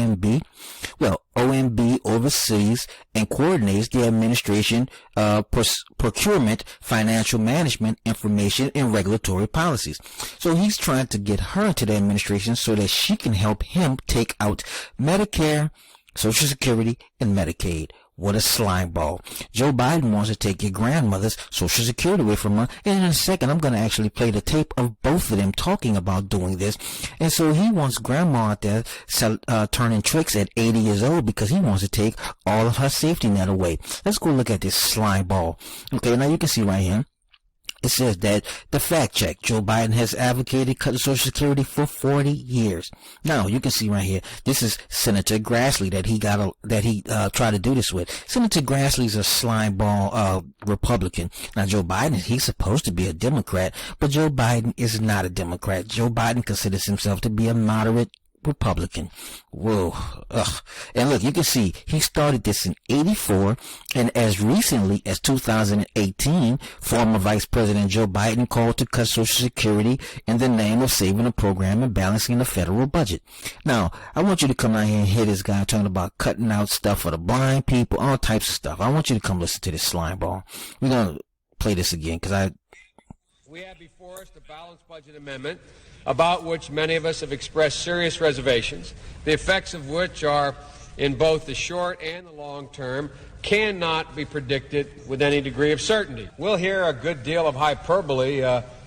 OMB? Well, OMB oversees and coordinates the administration, procurement, financial management, information, and regulatory policies. So he's trying to get her into the administration so that she can help him take out Medicare, Social Security, and Medicaid. What a slime ball. Joe Biden wants to take your grandmother's Social Security away from her. And in a second, I'm going to actually play the tape of both of them talking about doing this. And so he wants grandma out there turning tricks at 80 years old because he wants to take all of her safety net away. Let's go look at this slime ball. Okay, now you can see right here. It says that the fact check, Joe Biden has advocated cutting Social Security for 40 years. Now, you can see right here, this is Senator Grassley that he tried to do this with. Senator Grassley's a slime ball, Republican. Now, Joe Biden, he's supposed to be a Democrat, but Joe Biden is not a Democrat. Joe Biden considers himself to be a moderate Republican. Whoa. Ugh. And look, you can see he started this in 84, and as recently as 2018, former Vice President Joe Biden called to cut Social Security in the name of saving the program and balancing the federal budget. Now, I want you to come out here and hear this guy talking about cutting out stuff for the blind people, all types of stuff. I want you to come listen to this slime ball. We're going to play this again because we have before us the balanced budget amendment, about which many of us have expressed serious reservations, the effects of which are, in both the short and the long term, cannot be predicted with any degree of certainty. We'll hear a good deal of hyperbole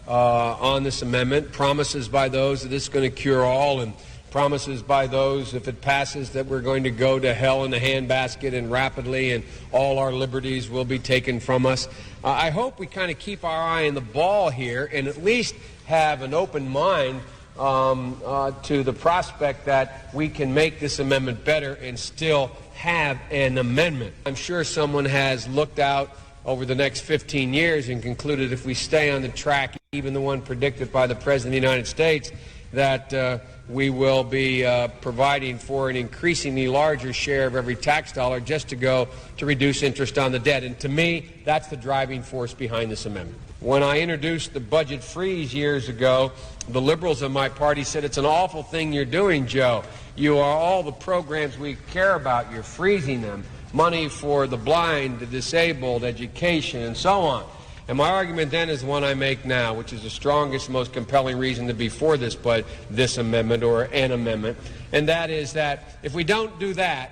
on this amendment, promises by those that this is going to cure all, and promises by those, if it passes, that we're going to go to hell in a handbasket and rapidly, and all our liberties will be taken from us. I hope we kind of keep our eye on the ball here and at least have an open mind to the prospect that we can make this amendment better and still have an amendment. I'm sure someone has looked out over the next 15 years and concluded if we stay on the track, even the one predicted by the President of the United States, that we will be providing for an increasingly larger share of every tax dollar just to go to reduce interest on the debt. And to me, that's the driving force behind this amendment. When I introduced the budget freeze years ago, the liberals in my party said, it's an awful thing you're doing, Joe. You are all the programs we care about. You're freezing them. Money for the blind, the disabled, education, and so on. And my argument then is the one I make now, which is the strongest, most compelling reason to be for this amendment or an amendment, and that is that if we don't do that,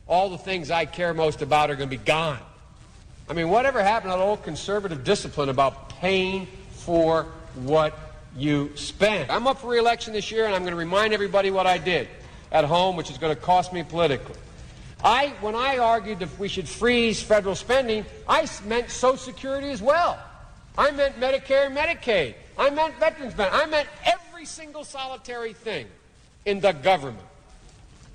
all the things I care most about are going to be gone. I mean, whatever happened to that old conservative discipline about paying for what you spend? I'm up for re-election this year, and I'm going to remind everybody what I did at home, which is going to cost me politically. When I argued that we should freeze federal spending, I meant Social Security as well. I meant Medicare and Medicaid. I meant veterans benefits. I meant every single solitary thing in the government.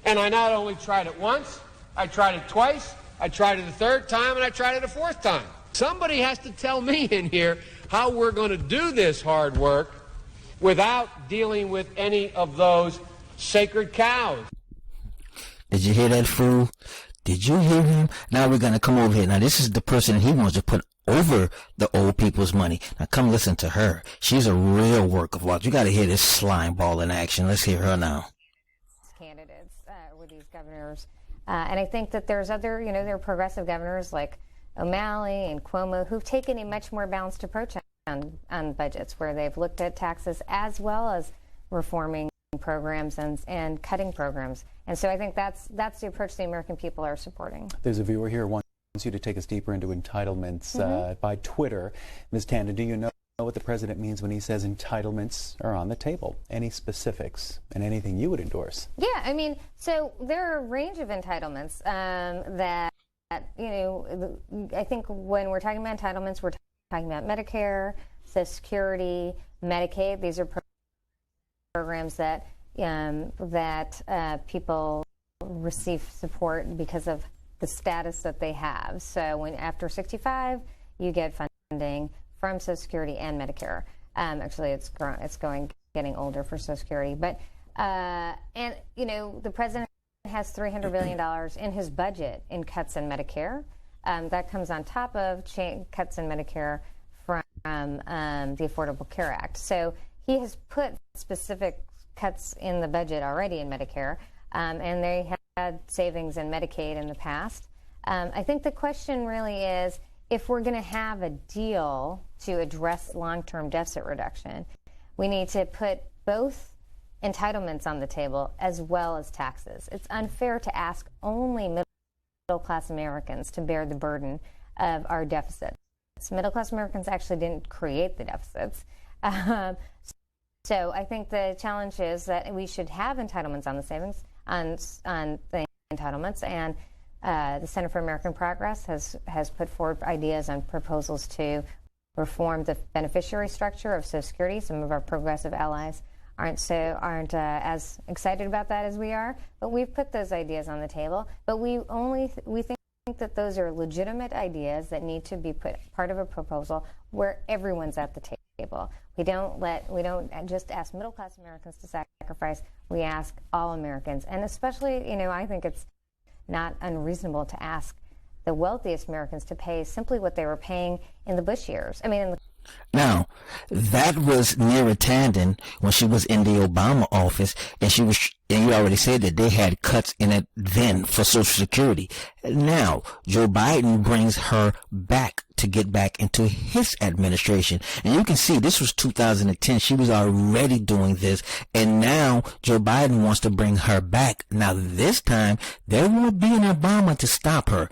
And I not only tried it once, I tried it twice, I tried it a third time, and I tried it a fourth time. Somebody has to tell me in here how we're going to do this hard work without dealing with any of those sacred cows. Did you hear that, fool? Did you hear him? Now we're going to come over here. Now, this is the person he wants to put over the old people's money. Now, come listen to her. She's a real work of art. You got to hear this slime ball in action. Let's hear her now. Candidates with these governors. And I think that there's other, there are progressive governors like O'Malley and Cuomo who've taken a much more balanced approach on budgets, where they've looked at taxes as well as reforming programs and cutting programs. And so I think that's the approach the American people are supporting. There's a viewer here who wants you to take us deeper into entitlements by Twitter. Ms. Tanda, do you know what the president means when he says entitlements are on the table? Any specifics and anything you would endorse? Yeah, I mean, so there are a range of entitlements that, I think when we're talking about entitlements, we're talking about Medicare, Social Security, Medicaid. These are programs that people receive support because of the status that they have. So when after 65, you get funding from Social Security and Medicare. Actually, it's getting older for Social Security. But the president has $300 billion in his budget in cuts in Medicare. That comes on top of cuts in Medicare from the Affordable Care Act. So he has put specific cuts in the budget already in Medicare. and they had savings in Medicaid in the past. I think the question really is, if we're going to have a deal to address long-term deficit reduction, we need to put both entitlements on the table as well as taxes. It's unfair to ask only middle-class Americans to bear the burden of our deficits. Middle-class Americans actually didn't create the deficits. So I think the challenge is that we should have entitlements on the savings, on the entitlements, and the Center for American Progress has put forward ideas on proposals to reform the beneficiary structure of Social Security. Some of our progressive allies aren't as excited about that as we are, but we've put those ideas on the table. But we think that those are legitimate ideas that need to be put part of a proposal where everyone's at the table. We don't just ask middle class Americans to sacrifice. We ask all Americans, and especially, I think it's not unreasonable to ask the wealthiest Americans to pay simply what they were paying in the Bush years. Now, that was Neera Tanden when she was in the Obama office, and you already said that they had cuts in it then for Social Security. Now, Joe Biden brings her back to get back into his administration. And you can see this was 2010. She was already doing this. And now Joe Biden wants to bring her back. Now, this time, there won't be an Obama to stop her.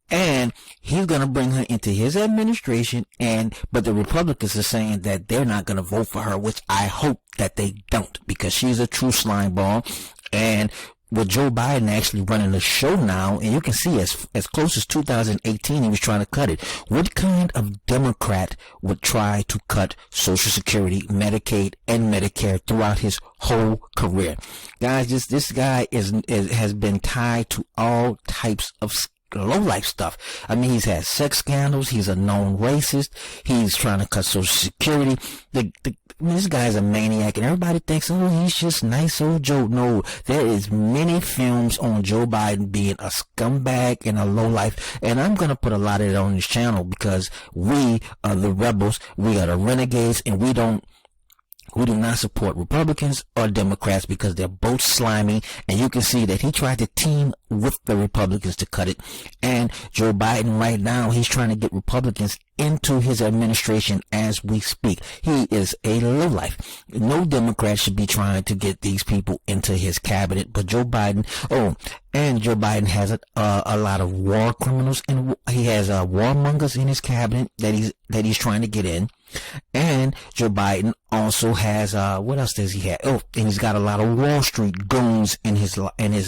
And he's going to bring her into his administration, but the Republicans are saying that they're not going to vote for her, which I hope that they don't, because she's a true slime ball. And with Joe Biden actually running the show now, and you can see as close as 2018, he was trying to cut it. What kind of Democrat would try to cut Social Security, Medicaid, and Medicare throughout his whole career? Guys, this guy has been tied to all types of low-life stuff. He's had sex scandals. He's a known racist. He's trying to cut Social Security. This guy's a maniac, and everybody thinks, oh, he's just nice old Joe. No, there is many films on Joe Biden being a scumbag and a lowlife, and I'm going to put a lot of it on this channel because we are the rebels, we are the renegades, and we do not support Republicans or Democrats because they're both slimy. And you can see that he tried to team with the Republicans to cut it. And Joe Biden right now, he's trying to get Republicans into his administration as we speak. He is a lowlife. No Democrat should be trying to get these people into his cabinet, but Joe Biden, and Joe Biden has a lot of war criminals, and he has warmongers in his cabinet that he's trying to get in. And Joe Biden also has what else does he have? And he's got a lot of Wall Street goons in his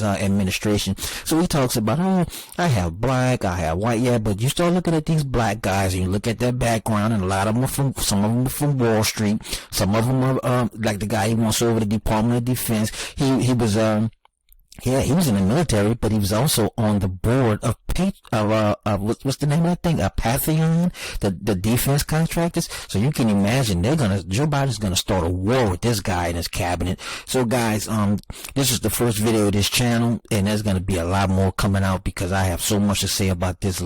administration. So he talks about, I have black, I have white, yeah, but you start looking at these black guys and you look at their background, and some of them are from Wall Street, some of them are like the guy he wants over the Department of Defense. He was he was in the military, but he was also on the board of what's the name of that thing? Patheon, the defense contractors. So you can imagine Joe Biden's gonna start a war with this guy in his cabinet. So guys, this is the first video of this channel, and there's gonna be a lot more coming out because I have so much to say about this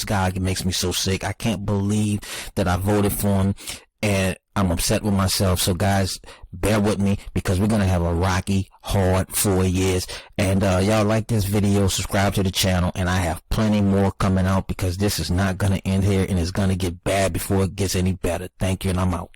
guy makes me so sick. I can't believe that I voted for him, and I'm upset with myself. So guys, bear with me because we're going to have a rocky, hard 4 years. And y'all like this video, subscribe to the channel, and I have plenty more coming out because this is not going to end here, and it's going to get bad before it gets any better. Thank you, and I'm out.